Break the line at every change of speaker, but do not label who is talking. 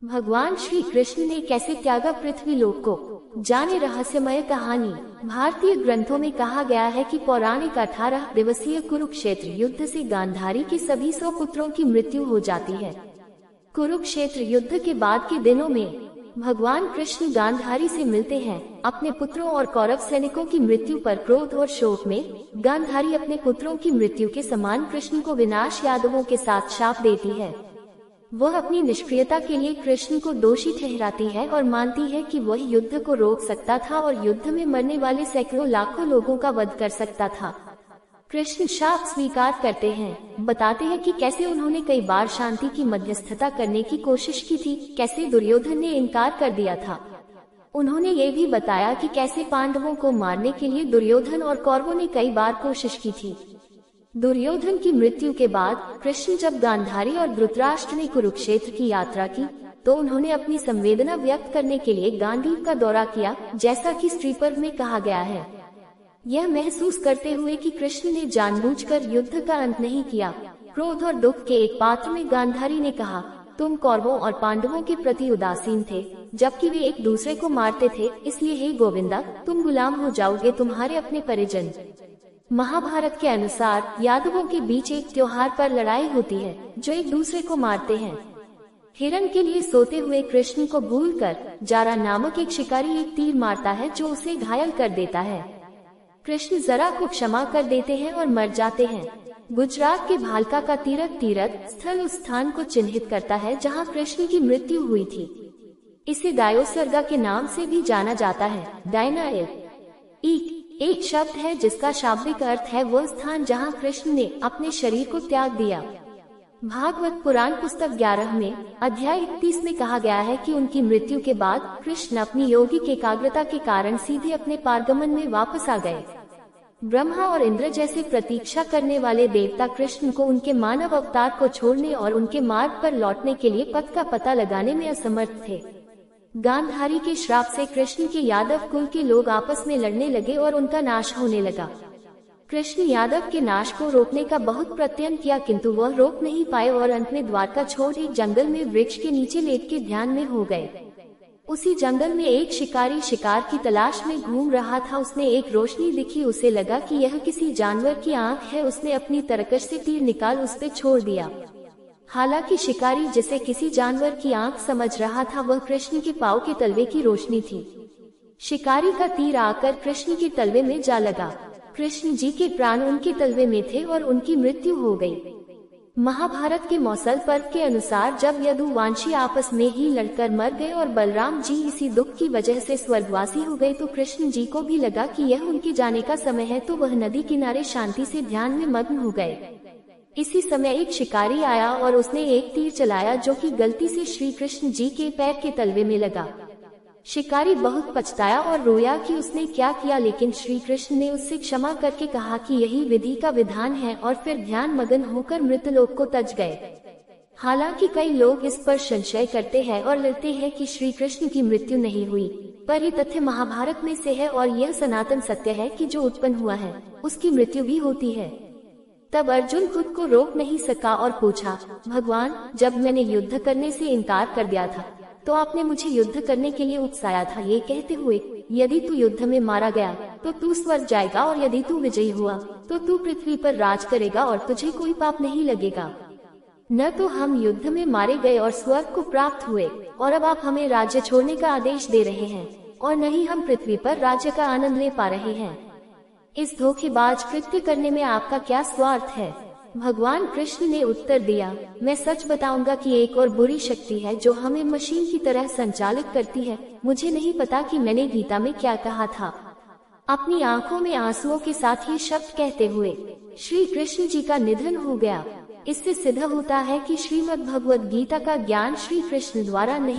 भगवान श्री कृष्ण ने कैसे त्यागा पृथ्वी लोक को, जाने रहस्यमय कहानी। भारतीय ग्रंथों में कहा गया है कि पौराणिक 18 दिवसीय कुरुक्षेत्र युद्ध से गांधारी के सभी 100 पुत्रों की मृत्यु हो जाती है। कुरुक्षेत्र युद्ध के बाद के दिनों में भगवान कृष्ण गांधारी से मिलते हैं। अपने पुत्रों और कौरव सैनिकों की मृत्यु पर क्रोध और शोक में गांधारी अपने पुत्रों की मृत्यु के समान कृष्ण को विनाश यादवों के साथ शाप देती है। वह अपनी निष्क्रियता के लिए कृष्ण को दोषी ठहराती है और मानती है कि वह युद्ध को रोक सकता था और युद्ध में मरने वाले सैकड़ों लाखों लोगों का वध कर सकता था। कृष्ण शाप स्वीकार करते हैं, बताते हैं कि कैसे उन्होंने कई बार शांति की मध्यस्थता करने की कोशिश की थी, कैसे दुर्योधन ने इनकार कर दिया था। उन्होंने ये भी बताया कि कैसे पांडवों को मारने के लिए दुर्योधन और कौरवों ने कई बार कोशिश की थी। दुर्योधन की मृत्यु के बाद कृष्ण जब गांधारी और धृतराष्ट्र ने कुरुक्षेत्र की यात्रा की तो उन्होंने अपनी संवेदना व्यक्त करने के लिए गांडीव का दौरा किया, जैसा कि स्त्री पर्व में कहा गया है। यह महसूस करते हुए कि कृष्ण ने जानबूझकर युद्ध का अंत नहीं किया। क्रोध और दुख के एक पात्र में गांधारी ने कहा, तुम कौरवों और पांडवों के प्रति उदासीन थे, जबकि वे एक दूसरे को मारते थे, इसलिए हे गोविंदा, तुम गुलाम हो जाओगे तुम्हारे अपने परिजन। महाभारत के अनुसार यादवों के बीच एक त्योहार पर लड़ाई होती है जो एक दूसरे को मारते हैं। हिरण के लिए सोते हुए कृष्ण को भूलकर जारा नामक एक शिकारी एक तीर मारता है जो उसे घायल कर देता है। कृष्ण जरा को क्षमा कर देते हैं और मर जाते हैं। गुजरात के भालका का तीर्थ स्थल उस स्थान को चिन्हित करता है जहाँ कृष्ण की मृत्यु हुई थी। इसे डायोसर्गा के नाम से भी जाना जाता है। डायना एक शब्द है जिसका शाब्दिक अर्थ है वह स्थान जहां कृष्ण ने अपने शरीर को त्याग दिया। भागवत पुराण पुस्तक 11 में अध्याय 31 में कहा गया है कि उनकी मृत्यु के बाद कृष्ण अपनी योगिक एकाग्रता के कारण सीधे अपने पारगमन में वापस आ गए। ब्रह्मा और इंद्र जैसे प्रतीक्षा करने वाले देवता कृष्ण को उनके मानव अवतार को छोड़ने और उनके मार्ग पर लौटने के लिए पथ का पता लगाने में असमर्थ थे। गांधारी के श्राप से कृष्ण के यादव कुल के लोग आपस में लड़ने लगे और उनका नाश होने लगा। कृष्ण यादव के नाश को रोकने का बहुत प्रयत्न किया, किंतु वह रोक नहीं पाए और अंत में द्वारका छोड़ एक जंगल में वृक्ष के नीचे लेट के ध्यान में हो गए। उसी जंगल में एक शिकारी शिकार की तलाश में घूम रहा था। उसने एक रोशनी दिखी, उसे लगा कि यह किसी जानवर की आंख है। उसने अपनी तरकश से तीर निकाल उस पे छोड़ दिया। हालांकि शिकारी जिसे किसी जानवर की आंख समझ रहा था वह कृष्ण के पांव के तलवे की रोशनी थी। शिकारी का तीर आकर कृष्ण के तलवे में जा लगा। कृष्ण जी के प्राण उनके तलवे में थे और उनकी मृत्यु हो गई। महाभारत के मौसल पर्व के अनुसार जब यदुवंशी आपस में ही लड़कर मर गए और बलराम जी इसी दुख की वजह से स्वर्गवासी हो गए तो कृष्ण जी को भी लगा कि यह उनके जाने का समय है, तो वह नदी किनारे शांति से ध्यान में मग्न हो गए। इसी समय एक शिकारी आया और उसने एक तीर चलाया जो कि गलती से श्री कृष्ण जी के पैर के तलवे में लगा। शिकारी बहुत पछताया और रोया कि उसने क्या किया, लेकिन श्री कृष्ण ने उससे क्षमा करके कहा कि यही विधि का विधान है और फिर ध्यान मगन होकर मृतलोक को तज गए। हालांकि कई लोग इस पर संशय करते हैं और लेते हैं कि श्री कृष्ण की मृत्यु नहीं हुई, पर ये तथ्य महाभारत में से है और यह सनातन सत्य है कि जो उत्पन्न हुआ है उसकी मृत्यु भी होती है। तब अर्जुन खुद को रोक नहीं सका और पूछा, भगवान, जब मैंने युद्ध करने से इनकार कर दिया था तो आपने मुझे युद्ध करने के लिए उकसाया था, ये कहते हुए यदि तू युद्ध में मारा गया तो तू स्वर्ग जाएगा और यदि तू विजयी हुआ तो तू पृथ्वी पर राज करेगा और तुझे कोई पाप नहीं लगेगा। न तो हम युद्ध में मारे गए और स्वर्ग को प्राप्त हुए और अब आप हमें राज्य छोड़ने का आदेश दे रहे हैं, और न ही हम पृथ्वी पर राज्य का आनंद ले पा रहे हैं। इस धोखेबाज कृत्य करने में आपका क्या स्वार्थ है? भगवान कृष्ण ने उत्तर दिया, मैं सच बताऊंगा कि एक और बुरी शक्ति है जो हमें मशीन की तरह संचालित करती है। मुझे नहीं पता कि मैंने गीता में क्या कहा था। अपनी आंखों में आंसुओं के साथ ये शब्द कहते हुए श्री कृष्ण जी का निधन हो गया। इससे सिद्ध होता है कि श्रीमद् भगवद गीता का ज्ञान श्री कृष्ण द्वारा नहीं